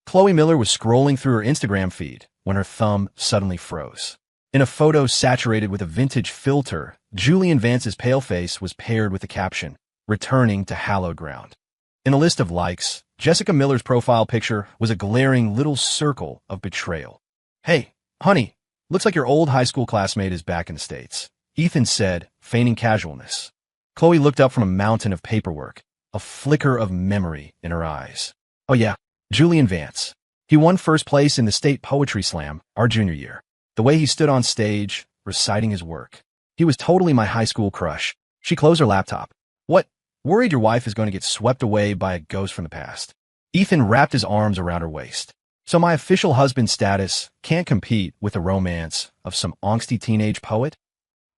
Chloe Miller was scrolling through her Instagram feed when her thumb suddenly froze. In a photo saturated with a vintage filter, Julian Vance's pale face was paired with the caption, "Returning to hallowed ground." In a list of likes, Jessica Miller's profile picture was a glaring little circle of betrayal. "Hey, honey, looks like your old high school classmate is back in the States," Ethan said, feigning casualness. Chloe looked up from a mountain of paperwork, a flicker of memory in her eyes. "Oh yeah, Julian Vance. He won first place in the state poetry slam our junior year. The way he stood on stage, reciting his work. He was totally my high school crush." She closed her laptop. "What? Worried your wife is going to get swept away by a ghost from the past?" Ethan wrapped his arms around her waist. "So my official husband status can't compete with the romance of some angsty teenage poet?"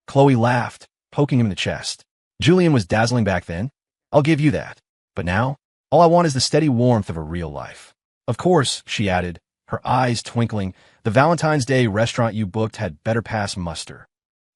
Chloe laughed, poking him in the chest. "Julian was dazzling back then. I'll give you that. But now, all I want is the steady warmth of a real life." "Of course," she added, her eyes twinkling, "the Valentine's Day restaurant you booked had better pass muster."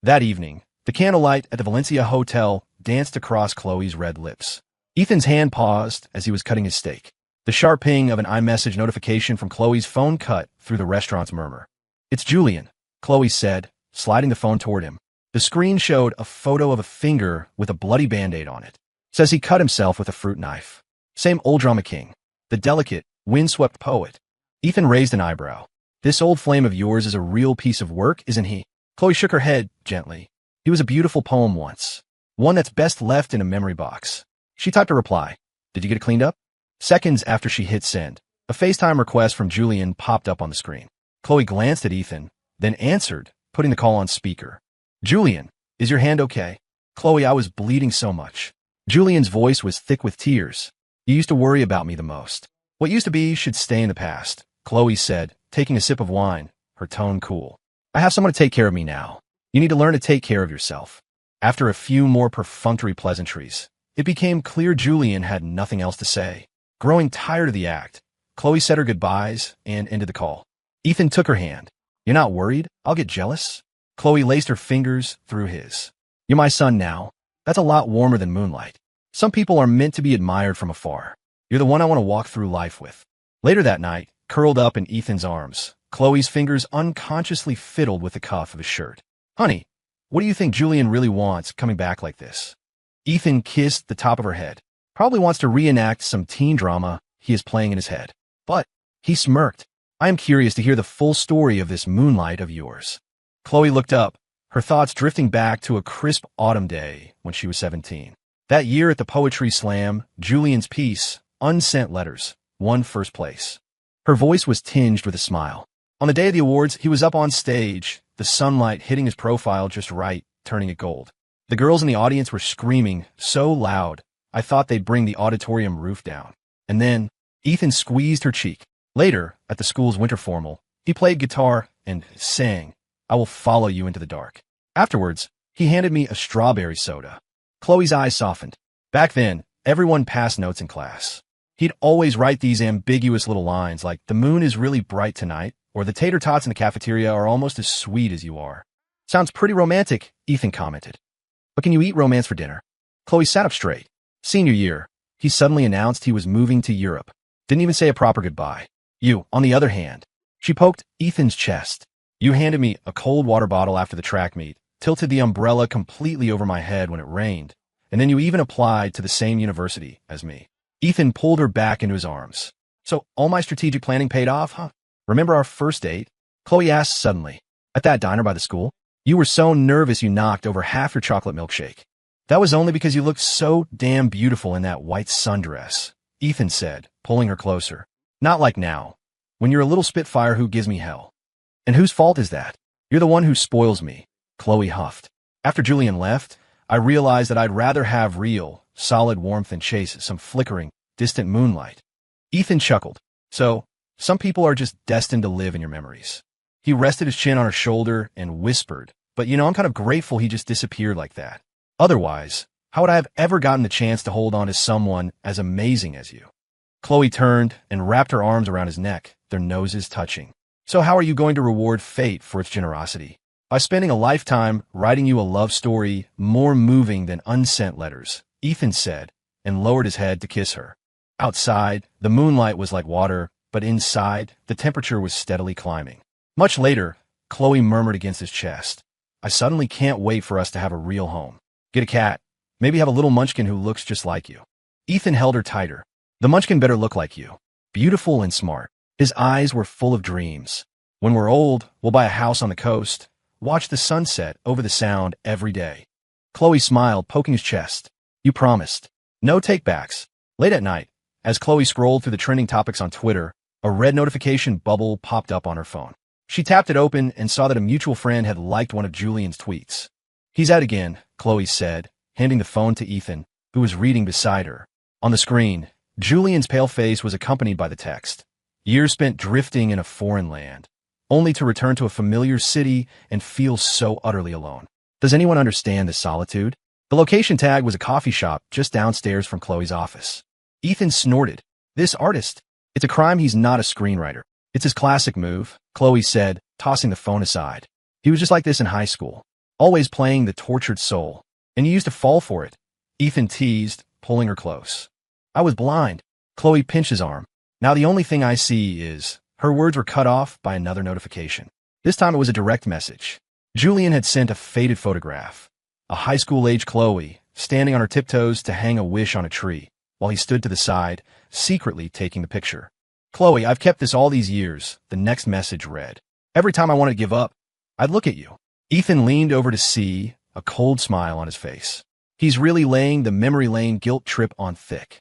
That evening, the candlelight at the Valencia Hotel danced across Chloe's red lips. Ethan's hand paused as he was cutting his steak. The sharp ping of an iMessage notification from Chloe's phone cut through the restaurant's murmur. "It's Julian," Chloe said, sliding the phone toward him. The screen showed a photo of a finger with a bloody Band-Aid on it. "Says he cut himself with a fruit knife. Same old drama king. The delicate, windswept poet." Ethan raised an eyebrow. "This old flame of yours is a real piece of work, isn't he?" Chloe shook her head gently. "He was a beautiful poem once. One that's best left in a memory box." She typed a reply. "Did you get it cleaned up?" Seconds after she hit send, a FaceTime request from Julian popped up on the screen. Chloe glanced at Ethan, then answered, putting the call on speaker. "Julian, is your hand okay?" "Chloe, I was bleeding so much." Julian's voice was thick with tears. "You used to worry about me the most. What used to be should stay in the past," Chloe said, taking a sip of wine, her tone cool. "I have someone to take care of me now. You need to learn to take care of yourself." After a few more perfunctory pleasantries, it became clear Julian had nothing else to say. Growing tired of the act, Chloe said her goodbyes and ended the call. Ethan took her hand. "You're not worried? I'll get jealous?" Chloe laced her fingers through his. "You're my son now. That's a lot warmer than moonlight. Some people are meant to be admired from afar. You're the one I want to walk through life with." Later that night, curled up in Ethan's arms, Chloe's fingers unconsciously fiddled with the cuff of his shirt. "Honey, what do you think Julian really wants coming back like this?" Ethan kissed the top of her head. "Probably wants to reenact some teen drama he is playing in his head." But he smirked. "I am curious to hear the full story of this moonlight of yours." Chloe looked up, her thoughts drifting back to a crisp autumn day when she was 17. That year at the Poetry Slam, Julian's piece, Unsent Letters, won first place. Her voice was tinged with a smile. On the day of the awards, he was up on stage, the sunlight hitting his profile just right, turning it gold. The girls in the audience were screaming so loud, I thought they'd bring the auditorium roof down. And then, Ethan squeezed her cheek. Later, at the school's winter formal, he played guitar and sang, "I Will Follow You Into the Dark." Afterwards, he handed me a strawberry soda. Chloe's eyes softened. Back then, everyone passed notes in class. He'd always write these ambiguous little lines like, "The moon is really bright tonight," or "The tater tots in the cafeteria are almost as sweet as you are." "Sounds pretty romantic," Ethan commented. "But can you eat romance for dinner?" Chloe sat up straight. Senior year, he suddenly announced he was moving to Europe. Didn't even say a proper goodbye. "You, on the other hand," she poked Ethan's chest. "You handed me a cold water bottle after the track meet, tilted the umbrella completely over my head when it rained, and then you even applied to the same university as me." Ethan pulled her back into his arms. "So all my strategic planning paid off, huh? Remember our first date?" Chloe asked suddenly. "At that diner by the school? You were so nervous you knocked over half your chocolate milkshake." "That was only because you looked so damn beautiful in that white sundress," Ethan said, pulling her closer. "Not like now, when you're a little spitfire who gives me hell." "And whose fault is that?" "You're the one who spoils me," Chloe huffed. "After Julian left, I realized that I'd rather have real, solid warmth than chase some flickering, distant moonlight." Ethan chuckled. "So, some people are just destined to live in your memories." He rested his chin on her shoulder and whispered, "But I'm kind of grateful he just disappeared like that. Otherwise, how would I have ever gotten the chance to hold on to someone as amazing as you?" Chloe turned and wrapped her arms around his neck, their noses touching. "So how are you going to reward fate for its generosity?" "By spending a lifetime writing you a love story more moving than unsent letters," Ethan said, and lowered his head to kiss her. Outside, the moonlight was like water, but inside, the temperature was steadily climbing. Much later, Chloe murmured against his chest, I suddenly can't wait for us to have a real home. Get a cat. Maybe have a little munchkin who looks just like you. Ethan held her tighter. The munchkin better look like you. Beautiful and smart. His eyes were full of dreams. When we're old, we'll buy a house on the coast, watch the sunset over the sound every day. Chloe smiled, poking his chest. You promised. No takebacks. Late at night, as Chloe scrolled through the trending topics on Twitter, a red notification bubble popped up on her phone. She tapped it open and saw that a mutual friend had liked one of Julian's tweets. He's out again, Chloe said, handing the phone to Ethan, who was reading beside her. On the screen, Julian's pale face was accompanied by the text. Years spent drifting in a foreign land, only to return to a familiar city and feel so utterly alone. Does anyone understand this solitude? The location tag was a coffee shop just downstairs from Chloe's office. Ethan snorted. This artist. It's a crime he's not a screenwriter. It's his classic move, Chloe said, tossing the phone aside. He was just like this in high school, always playing the tortured soul, and you used to fall for it. Ethan teased, pulling her close. I was blind. Chloe pinched his arm. Now the only thing I see is... Her words were cut off by another notification. This time it was a direct message. Julian had sent a faded photograph. A high school-age Chloe, standing on her tiptoes to hang a wish on a tree, while he stood to the side, secretly taking the picture. Chloe, I've kept this all these years, the next message read. Every time I wanted to give up, I'd look at you. Ethan leaned over to see, a cold smile on his face. He's really laying the memory lane guilt trip on thick.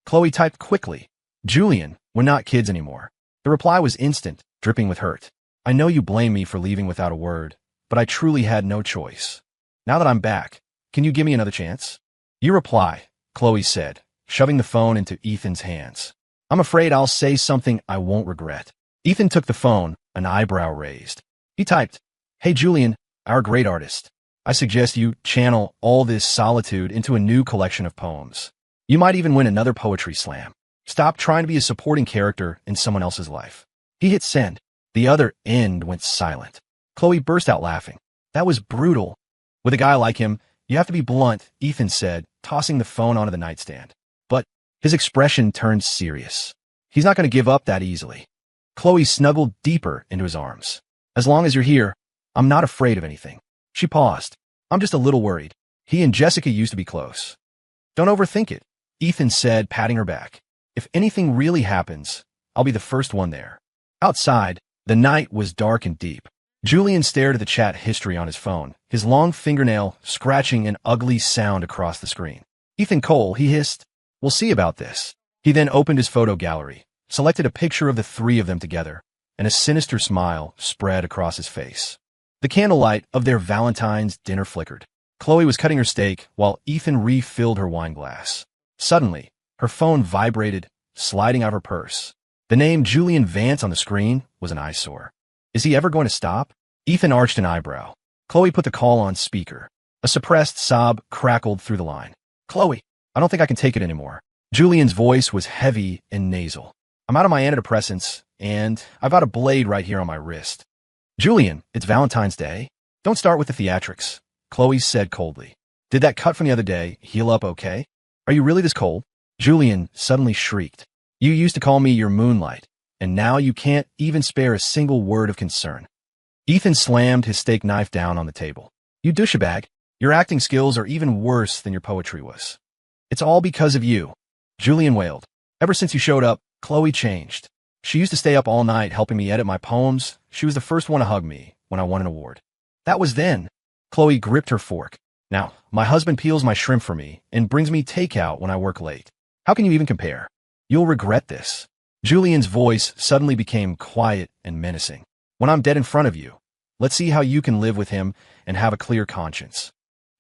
Chloe typed quickly. Julian, we're not kids anymore. The reply was instant, dripping with hurt. I know you blame me for leaving without a word, but I truly had no choice. Now that I'm back, can you give me another chance? You reply, Chloe said, shoving the phone into Ethan's hands. I'm afraid I'll say something I won't regret. Ethan took the phone, an eyebrow raised. He typed, Hey Julian, our great artist. I suggest you channel all this solitude into a new collection of poems. You might even win another poetry slam. Stop trying to be a supporting character in someone else's life. He hit send. The other end went silent. Chloe burst out laughing. That was brutal. With a guy like him, you have to be blunt, Ethan said, tossing the phone onto the nightstand. But his expression turned serious. He's not going to give up that easily. Chloe snuggled deeper into his arms. As long as you're here, I'm not afraid of anything. She paused. I'm just a little worried. He and Jessica used to be close. Don't overthink it, Ethan said, patting her back. If anything really happens, I'll be the first one there. Outside, the night was dark and deep. Julian stared at the chat history on his phone, his long fingernail scratching an ugly sound across the screen. Ethan Cole, he hissed. We'll see about this. He then opened his photo gallery, selected a picture of the three of them together, and a sinister smile spread across his face. The candlelight of their Valentine's dinner flickered. Chloe was cutting her steak while Ethan refilled her wine glass. Suddenly, her phone vibrated, sliding out of her purse. The name Julian Vance on the screen was an eyesore. Is he ever going to stop? Ethan arched an eyebrow. Chloe put the call on speaker. A suppressed sob crackled through the line. Chloe, I don't think I can take it anymore. Julian's voice was heavy and nasal. I'm out of my antidepressants, and I've got a blade right here on my wrist. Julian, it's Valentine's Day. Don't start with the theatrics, Chloe said coldly. Did that cut from the other day heal up okay? Are you really this cold? Julian suddenly shrieked. You used to call me your moonlight, and now you can't even spare a single word of concern. Ethan slammed his steak knife down on the table. You douchebag. Your acting skills are even worse than your poetry was. It's all because of you. Julian wailed. Ever since you showed up, Chloe changed. She used to stay up all night helping me edit my poems. She was the first one to hug me when I won an award. That was then. Chloe gripped her fork. Now, my husband peels my shrimp for me and brings me takeout when I work late. How can you even compare? You'll regret this. Julian's voice suddenly became quiet and menacing. When I'm dead in front of you, let's see how you can live with him and have a clear conscience.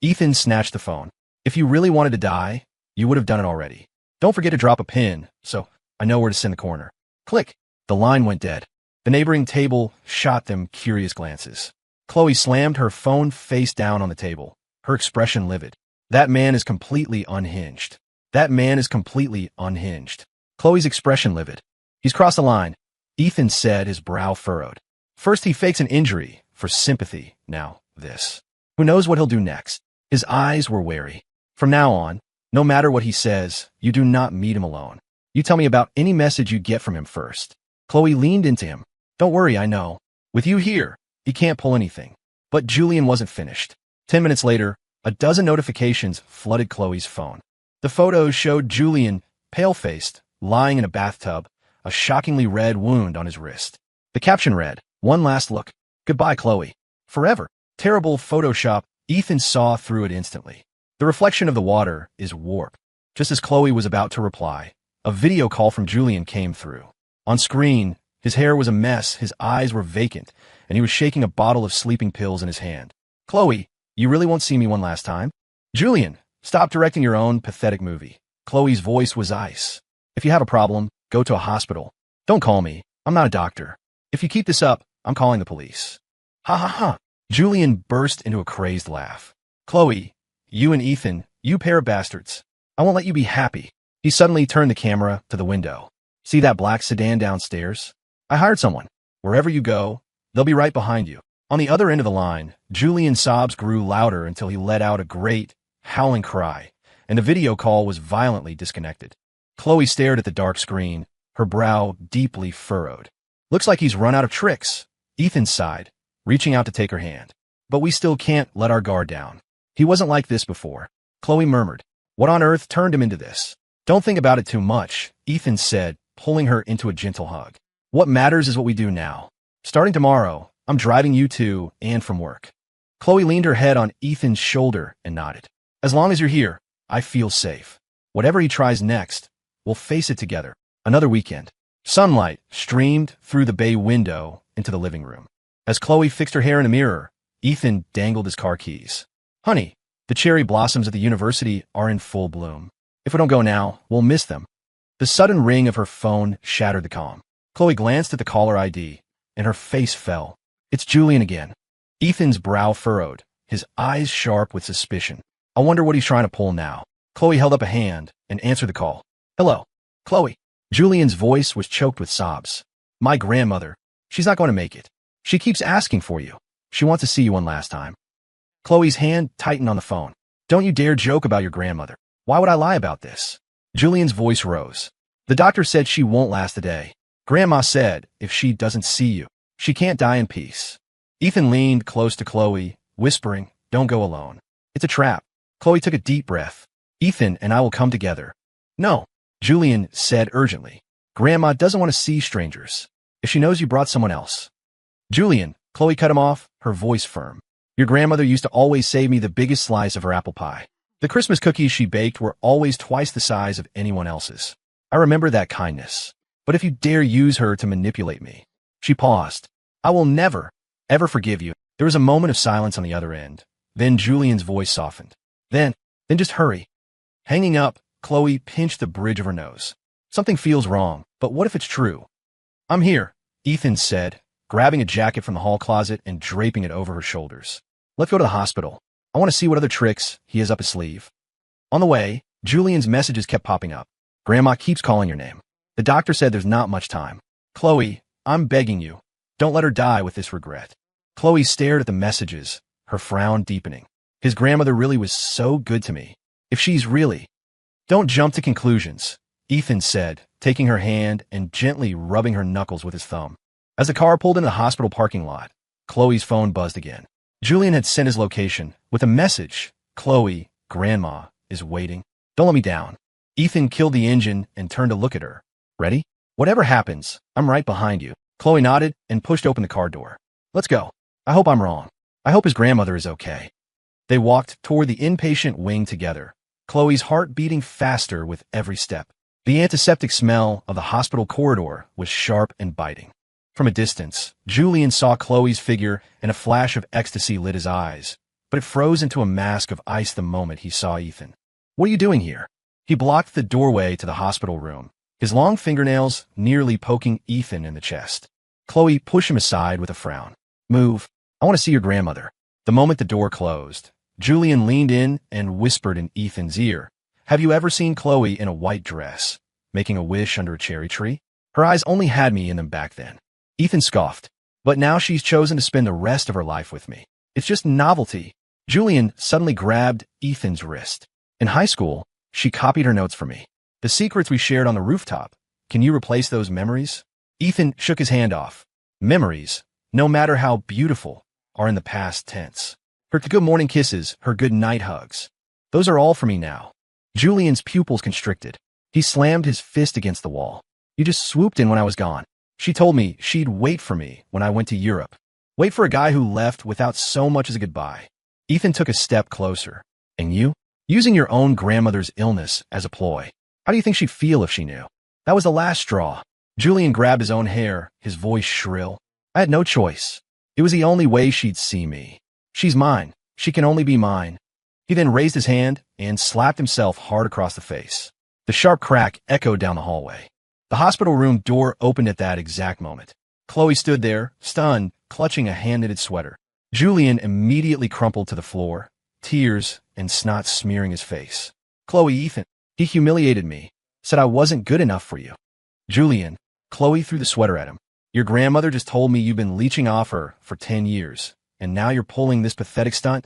Ethan snatched the phone. If you really wanted to die, you would have done it already. Don't forget to drop a pin, so I know where to send the coroner. Click. The line went dead. The neighboring table shot them curious glances. Chloe slammed her phone face down on the table, her expression livid. That man is completely unhinged. That man is completely unhinged. Chloe's expression livid. He's crossed the line, Ethan said, his brow furrowed. First he fakes an injury for sympathy, now this. Who knows what he'll do next? His eyes were wary. From now on, no matter what he says, you do not meet him alone. You tell me about any message you get from him first. Chloe leaned into him. Don't worry, I know. With you here, he can't pull anything. But Julian wasn't finished. 10 minutes later, a dozen notifications flooded Chloe's phone. The photos showed Julian, pale-faced, lying in a bathtub, a shockingly red wound on his wrist. The caption read, "One last look. Goodbye, Chloe. Forever." Terrible Photoshop. Ethan saw through it instantly. The reflection of the water is warped. Just as Chloe was about to reply, a video call from Julian came through. On screen, his hair was a mess, his eyes were vacant, and he was shaking a bottle of sleeping pills in his hand. "Chloe, you really won't see me one last time?" "Julian, stop directing your own pathetic movie." Chloe's voice was ice. "If you have a problem, go to a hospital. Don't call me. I'm not a doctor. If you keep this up, I'm calling the police." "Ha ha ha." Julian burst into a crazed laugh. "Chloe, you and Ethan, you pair of bastards. I won't let you be happy." He suddenly turned the camera to the window. "See that black sedan downstairs? I hired someone. Wherever you go, they'll be right behind you." On the other end of the line, Julian's sobs grew louder until he let out a great, howling cry, and the video call was violently disconnected. Chloe stared at the dark screen, her brow deeply furrowed. "Looks like he's run out of tricks," Ethan sighed, reaching out to take her hand. "But we still can't let our guard down. He wasn't like this before." Chloe murmured, "What on earth turned him into this?" "Don't think about it too much," Ethan said, pulling her into a gentle hug. "What matters is what we do now. Starting tomorrow, I'm driving you to and from work." Chloe leaned her head on Ethan's shoulder and nodded. "As long as you're here, I feel safe. Whatever he tries next, we'll face it together." Another weekend. Sunlight streamed through the bay window into the living room. As Chloe fixed her hair in a mirror, Ethan dangled his car keys. "Honey, the cherry blossoms at the university are in full bloom. If we don't go now, we'll miss them." The sudden ring of her phone shattered the calm. Chloe glanced at the caller ID, and her face fell. "It's Julian again." Ethan's brow furrowed, his eyes sharp with suspicion. "I wonder what he's trying to pull now." Chloe held up a hand and answered the call. "Hello, Chloe." Julian's voice was choked with sobs. "My grandmother. She's not going to make it. She keeps asking for you. She wants to see you one last time." Chloe's hand tightened on the phone. "Don't you dare joke about your grandmother. Why would I lie about this?" Julian's voice rose. "The doctor said she won't last a day. Grandma said if she doesn't see you, she can't die in peace." Ethan leaned close to Chloe, whispering, "Don't go alone. It's a trap." Chloe took a deep breath. "Ethan and I will come together." "No," Julian said urgently. "Grandma doesn't want to see strangers. If she knows you brought someone else." "Julian," Chloe cut him off, her voice firm. "Your grandmother used to always save me the biggest slice of her apple pie. The Christmas cookies she baked were always twice the size of anyone else's. I remember that kindness. But if you dare use her to manipulate me..." She paused. "I will never, ever forgive you." There was a moment of silence on the other end. Then Julian's voice softened. Then just hurry." Hanging up, Chloe pinched the bridge of her nose. "Something feels wrong, but what if it's true?" "I'm here," Ethan said, grabbing a jacket from the hall closet and draping it over her shoulders. "Let's go to the hospital. I want to see what other tricks he has up his sleeve." On the way, Julian's messages kept popping up. "Grandma keeps calling your name. The doctor said there's not much time. Chloe, I'm begging you. Don't let her die with this regret." Chloe stared at the messages, her frown deepening. His grandmother really was so good to me. If she's really... "Don't jump to conclusions," Ethan said, taking her hand and gently rubbing her knuckles with his thumb. As the car pulled into the hospital parking lot, Chloe's phone buzzed again. Julian had sent his location with a message. "Chloe, Grandma is waiting. Don't let me down." Ethan killed the engine and turned to look at her. "Ready? Whatever happens, I'm right behind you." Chloe nodded and pushed open the car door. "Let's go. I hope I'm wrong. I hope his grandmother is okay." They walked toward the inpatient wing together, Chloe's heart beating faster with every step. The antiseptic smell of the hospital corridor was sharp and biting. From a distance, Julian saw Chloe's figure and a flash of ecstasy lit his eyes, but it froze into a mask of ice the moment he saw Ethan. "What are you doing here?" He blocked the doorway to the hospital room, his long fingernails nearly poking Ethan in the chest. Chloe pushed him aside with a frown. "Move. I want to see your grandmother." The moment the door closed, Julian leaned in and whispered in Ethan's ear, "Have you ever seen Chloe in a white dress, making a wish under a cherry tree? Her eyes only had me in them back then." Ethan scoffed. "But now she's chosen to spend the rest of her life with me. It's just novelty." Julian suddenly grabbed Ethan's wrist. "In high school, she copied her notes for me. The secrets we shared on the rooftop. Can you replace those memories?" Ethan shook his hand off. Memories, no matter how beautiful, are in the past tense. Her good morning kisses, her good night hugs. Those are all for me now. Julian's pupils constricted. He slammed his fist against the wall. You just swooped in when I was gone. She told me she'd wait for me when I went to Europe. Wait for a guy who left without so much as a goodbye. Ethan took a step closer. And you? Using your own grandmother's illness as a ploy. How do you think she'd feel if she knew? That was the last straw. Julian grabbed his own hair, his voice shrill. I had no choice. It was the only way she'd see me. She's mine. She can only be mine. He then raised his hand and slapped himself hard across the face. The sharp crack echoed down the hallway. The hospital room door opened at that exact moment. Chloe stood there, stunned, clutching a hand-knitted sweater. Julian immediately crumpled to the floor, tears and snot smearing his face. Chloe, Ethan, he humiliated me, said I wasn't good enough for you. Julian, Chloe threw the sweater at him. Your grandmother just told me you've been leeching off her for 10 years, and now you're pulling this pathetic stunt?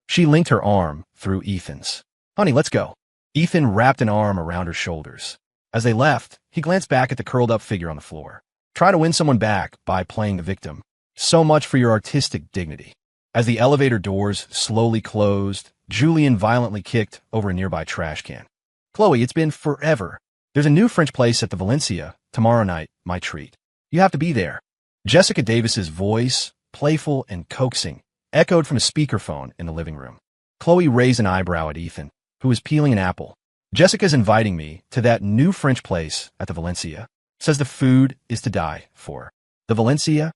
She linked her arm through Ethan's. Honey, let's go. Ethan wrapped an arm around her shoulders. As they left, he glanced back at the curled-up figure on the floor. Try to win someone back by playing the victim. So much for your artistic dignity. As the elevator doors slowly closed, Julian violently kicked over a nearby trash can. Chloe, it's been forever. There's a new French place at the Valencia tomorrow night, my treat. You have to be there. Jessica Davis's voice, playful and coaxing, echoed from a speakerphone in the living room. Chloe raised an eyebrow at Ethan, who was peeling an apple. Jessica's inviting me to that new French place at the Valencia. Says the food is to die for. The Valencia?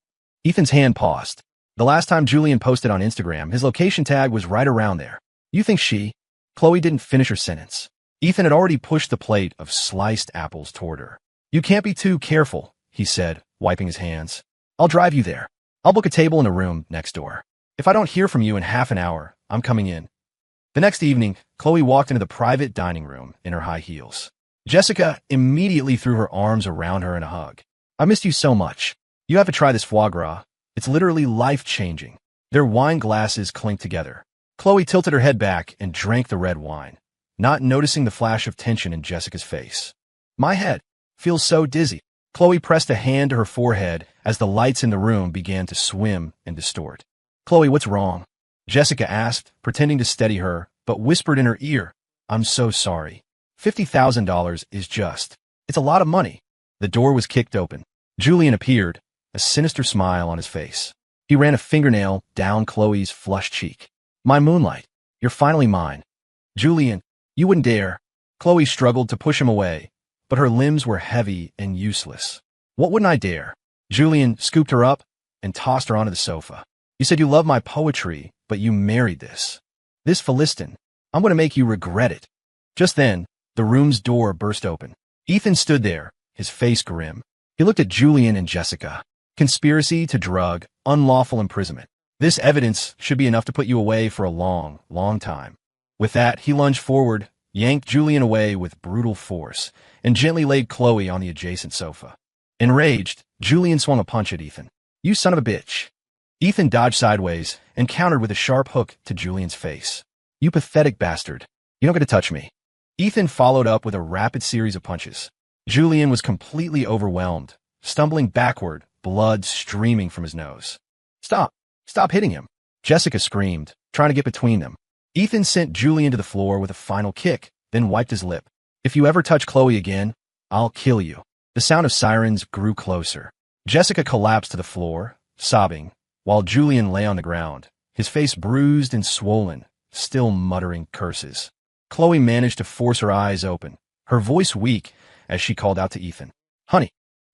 Ethan's hand paused. The last time Julian posted on Instagram, his location tag was right around there. You think she? Chloe didn't finish her sentence. Ethan had already pushed the plate of sliced apples toward her. You can't be too careful, he said, wiping his hands. I'll drive you there. I'll book a table in a room next door. If I don't hear from you in half an hour, I'm coming in. The next evening, Chloe walked into the private dining room in her high heels. Jessica immediately threw her arms around her in a hug. I missed you so much. You have to try this foie gras. It's literally life-changing. Their wine glasses clinked together. Chloe tilted her head back and drank the red wine, not noticing the flash of tension in Jessica's face. My head feels so dizzy. Chloe pressed a hand to her forehead as the lights in the room began to swim and distort. Chloe, what's wrong? Jessica asked, pretending to steady her, but whispered in her ear, I'm so sorry. $50,000 is just. It's a lot of money. The door was kicked open. Julian appeared, a sinister smile on his face. He ran a fingernail down Chloe's flushed cheek. My moonlight, you're finally mine. Julian, you wouldn't dare. Chloe struggled to push him away, but her limbs were heavy and useless. What wouldn't I dare? Julian scooped her up and tossed her onto the sofa. You said you love my poetry, but you married this. This Philistine. I'm going to make you regret it. Just then, the room's door burst open. Ethan stood there, his face grim. He looked at Julian and Jessica. Conspiracy to drug, unlawful imprisonment. This evidence should be enough to put you away for a long, long time. With that, he lunged forward, yanked Julian away with brutal force, and gently laid Chloe on the adjacent sofa. Enraged, Julian swung a punch at Ethan. You son of a bitch. Ethan dodged sideways and countered with a sharp hook to Julian's face. You pathetic bastard. You don't get to touch me. Ethan followed up with a rapid series of punches. Julian was completely overwhelmed, stumbling backward, blood streaming from his nose. Stop. Stop hitting him. Jessica screamed, trying to get between them. Ethan sent Julian to the floor with a final kick, then wiped his lip. If you ever touch Chloe again, I'll kill you. The sound of sirens grew closer. Jessica collapsed to the floor, sobbing, while Julian lay on the ground, his face bruised and swollen, still muttering curses. Chloe managed to force her eyes open, her voice weak as she called out to Ethan. Honey.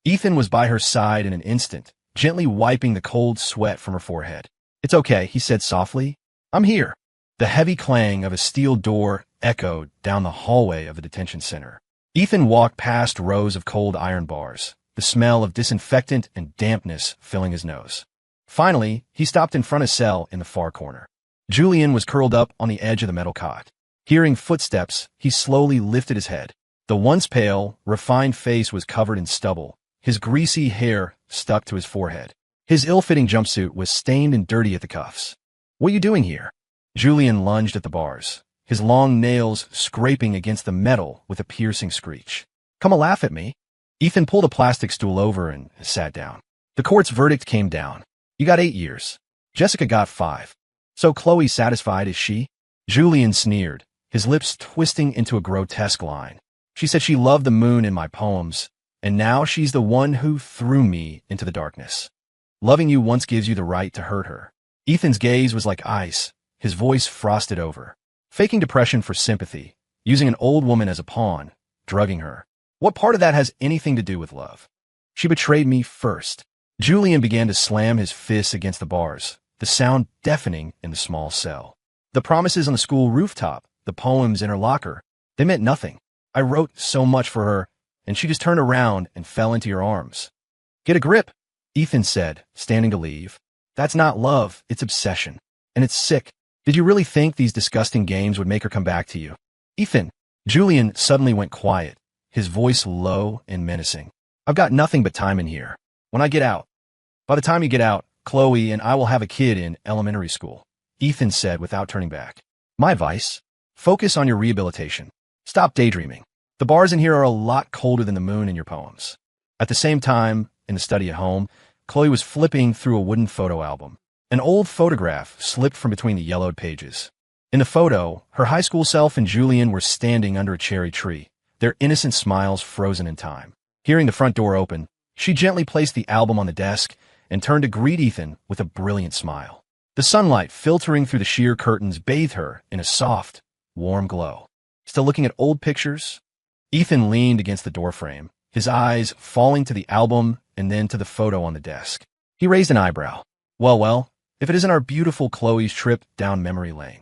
Ethan was by her side in an instant, gently wiping the cold sweat from her forehead. It's okay, he said softly. I'm here. The heavy clang of a steel door echoed down the hallway of the detention center. Ethan walked past rows of cold iron bars, the smell of disinfectant and dampness filling his nose. Finally, he stopped in front of a cell in the far corner. Julian was curled up on the edge of the metal cot. Hearing footsteps, he slowly lifted his head. The once pale, refined face was covered in stubble. His greasy hair stuck to his forehead. His ill-fitting jumpsuit was stained and dirty at the cuffs. What are you doing here? Julian lunged at the bars, his long nails scraping against the metal with a piercing screech. Come and laugh at me. Ethan pulled a plastic stool over and sat down. The court's verdict came down. You got 8 years. Jessica got 5. So Chloe satisfied, is she? Julian sneered, his lips twisting into a grotesque line. She said she loved the moon in my poems, and now she's the one who threw me into the darkness. Loving you once gives you the right to hurt her. Ethan's gaze was like ice, his voice frosted over. Faking depression for sympathy, using an old woman as a pawn, drugging her. What part of that has anything to do with love? She betrayed me first. Julian began to slam his fists against the bars, the sound deafening in the small cell. The promises on the school rooftop, the poems in her locker, they meant nothing. I wrote so much for her, and she just turned around and fell into your arms. Get a grip, Ethan said, standing to leave. That's not love, it's obsession. And it's sick. Did you really think these disgusting games would make her come back to you? Ethan. Julian suddenly went quiet, his voice low and menacing. I've got nothing but time in here. When I get out. By the time you get out, Chloe and I will have a kid in elementary school, Ethan said without turning back. My advice? Focus on your rehabilitation. Stop daydreaming. The bars in here are a lot colder than the moon in your poems. At the same time, in the study at home, Chloe was flipping through a wooden photo album. An old photograph slipped from between the yellowed pages. In the photo, her high school self and Julian were standing under a cherry tree, their innocent smiles frozen in time. Hearing the front door open, she gently placed the album on the desk and turned to greet Ethan with a brilliant smile. The sunlight filtering through the sheer curtains bathed her in a soft, warm glow. Still looking at old pictures? Ethan leaned against the doorframe, his eyes falling to the album and then to the photo on the desk. He raised an eyebrow. Well, if it isn't our beautiful Chloe's trip down memory lane.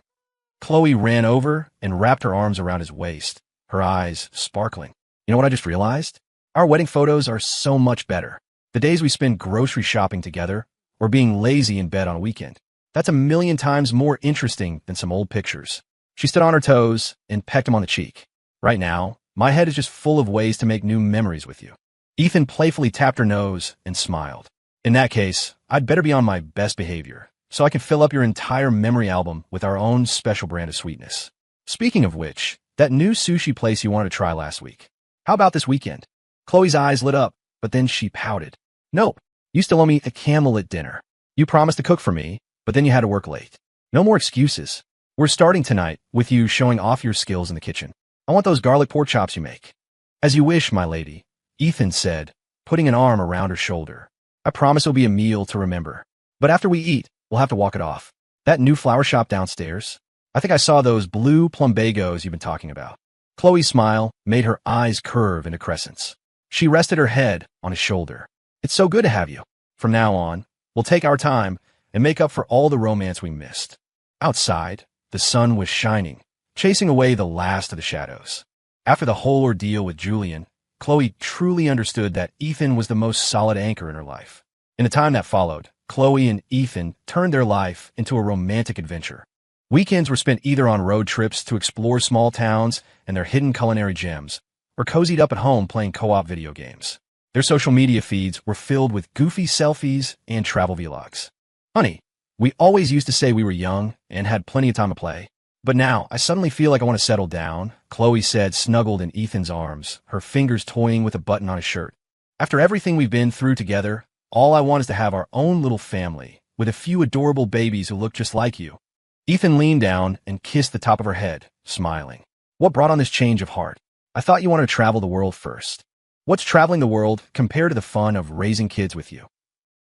Chloe ran over and wrapped her arms around his waist, her eyes sparkling. You know what I just realized? Our wedding photos are so much better. The days we spend grocery shopping together, or being lazy in bed on a weekend. That's 1,000,000 times more interesting than some old pictures. She stood on her toes and pecked him on the cheek. Right now, my head is just full of ways to make new memories with you. Ethan playfully tapped her nose and smiled. In that case, I'd better be on my best behavior, so I can fill up your entire memory album with our own special brand of sweetness. Speaking of which, that new sushi place you wanted to try last week. How about this weekend? Chloe's eyes lit up, but then she pouted. Nope, you still owe me a candlelit dinner. You promised to cook for me, but then you had to work late. No more excuses. We're starting tonight with you showing off your skills in the kitchen. I want those garlic pork chops you make. As you wish, my lady, Ethan said, putting an arm around her shoulder. I promise it'll be a meal to remember. But after we eat, we'll have to walk it off. That new flower shop downstairs? I think I saw those blue plumbagos you've been talking about. Chloe's smile made her eyes curve into crescents. She rested her head on his shoulder. It's so good to have you. From now on, we'll take our time and make up for all the romance we missed. Outside, the sun was shining, chasing away the last of the shadows. After the whole ordeal with Julian, Chloe truly understood that Ethan was the most solid anchor in her life. In the time that followed, Chloe and Ethan turned their life into a romantic adventure. Weekends were spent either on road trips to explore small towns and their hidden culinary gems, or cozied up at home playing co-op video games. Their social media feeds were filled with goofy selfies and travel vlogs. Honey, we always used to say we were young and had plenty of time to play. But now, I suddenly feel like I want to settle down, Chloe said, snuggled in Ethan's arms, her fingers toying with a button on his shirt. After everything we've been through together, all I want is to have our own little family, with a few adorable babies who look just like you. Ethan leaned down and kissed the top of her head, smiling. What brought on this change of heart? I thought you wanted to travel the world first. What's traveling the world compared to the fun of raising kids with you?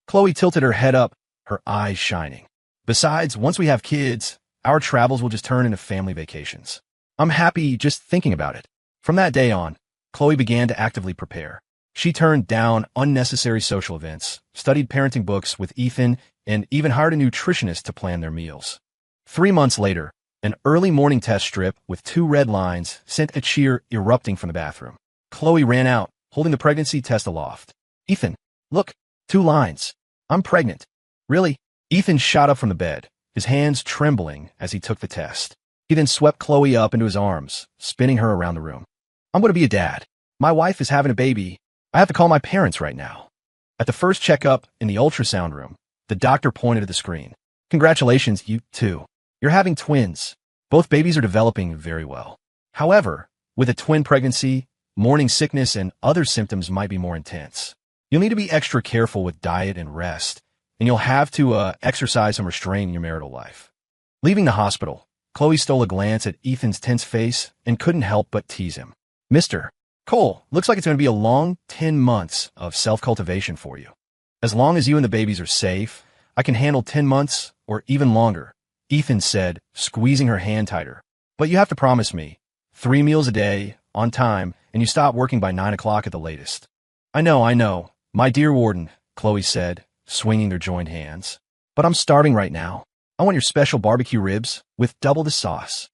Chloe tilted her head up, her eyes shining. Besides, once we have kids, our travels will just turn into family vacations. I'm happy just thinking about it. From that day on, Chloe began to actively prepare. She turned down unnecessary social events, studied parenting books with Ethan, and even hired a nutritionist to plan their meals. 3 months later, an early morning test strip with 2 red lines sent a cheer erupting from the bathroom. Chloe ran out, holding the pregnancy test aloft. Ethan, look, 2 lines. I'm pregnant. Really? Ethan shot up from the bed, his hands trembling as he took the test. He then swept Chloe up into his arms, spinning her around the room. I'm going to be a dad. My wife is having a baby. I have to call my parents right now. At the first checkup in the ultrasound room, the doctor pointed at the screen. Congratulations, you two. You're having twins. Both babies are developing very well. However, with a twin pregnancy, morning sickness and other symptoms might be more intense. You'll need to be extra careful with diet and rest, and you'll have to exercise some restraint in your marital life. Leaving the hospital, Chloe stole a glance at Ethan's tense face and couldn't help but tease him. Mr. Cole, looks like it's going to be a long 10 months of self-cultivation for you. As long as you and the babies are safe, I can handle 10 months or even longer, Ethan said, squeezing her hand tighter. But you have to promise me 3 meals a day, on time, and you stop working by 9 o'clock at the latest. I know, my dear warden, Chloe said, swinging their joined hands. But I'm starving right now. I want your special barbecue ribs with double the sauce.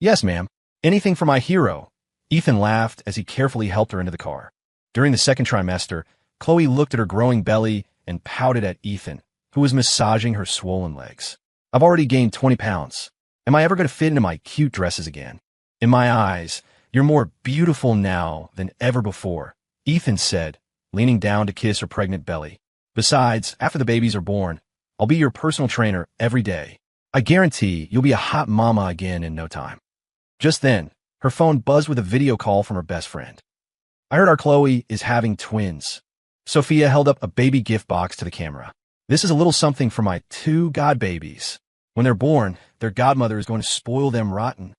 Yes, ma'am. Anything for my hero. Ethan laughed as he carefully helped her into the car. During the second trimester, Chloe looked at her growing belly and pouted at Ethan, who was massaging her swollen legs. I've already gained 20 pounds. Am I ever going to fit into my cute dresses again? In my eyes, you're more beautiful now than ever before, Ethan said, leaning down to kiss her pregnant belly. Besides, after the babies are born, I'll be your personal trainer every day. I guarantee you'll be a hot mama again in no time. Just then, her phone buzzed with a video call from her best friend. I heard our Chloe is having twins. Sophia held up a baby gift box to the camera. This is a little something for my 2 god babies. When they're born, their godmother is going to spoil them rotten.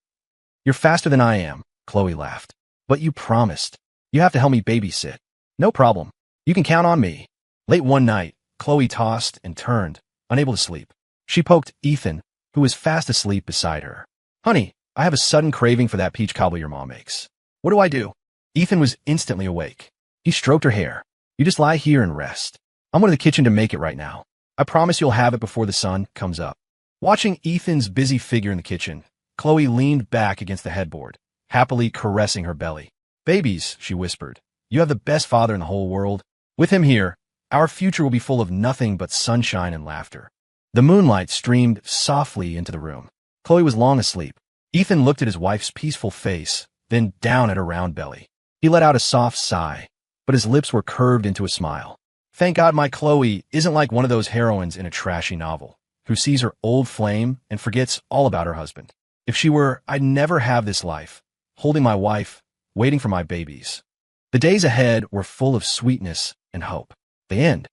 You're faster than I am, Chloe laughed. But you promised. You have to help me babysit. No problem. You can count on me. Late one night, Chloe tossed and turned, unable to sleep. She poked Ethan, who was fast asleep beside her. Honey, I have a sudden craving for that peach cobbler your mom makes. What do I do? Ethan was instantly awake. He stroked her hair. You just lie here and rest. I'm going to the kitchen to make it right now. I promise you'll have it before the sun comes up. Watching Ethan's busy figure in the kitchen, Chloe leaned back against the headboard, happily caressing her belly. Babies, she whispered, you have the best father in the whole world. With him here, our future will be full of nothing but sunshine and laughter. The moonlight streamed softly into the room. Chloe was long asleep. Ethan looked at his wife's peaceful face, then down at her round belly. He let out a soft sigh, but his lips were curved into a smile. Thank God my Chloe isn't like one of those heroines in a trashy novel, who sees her old flame and forgets all about her husband. If she were, I'd never have this life, holding my wife, waiting for my babies. The days ahead were full of sweetness and hope. The end.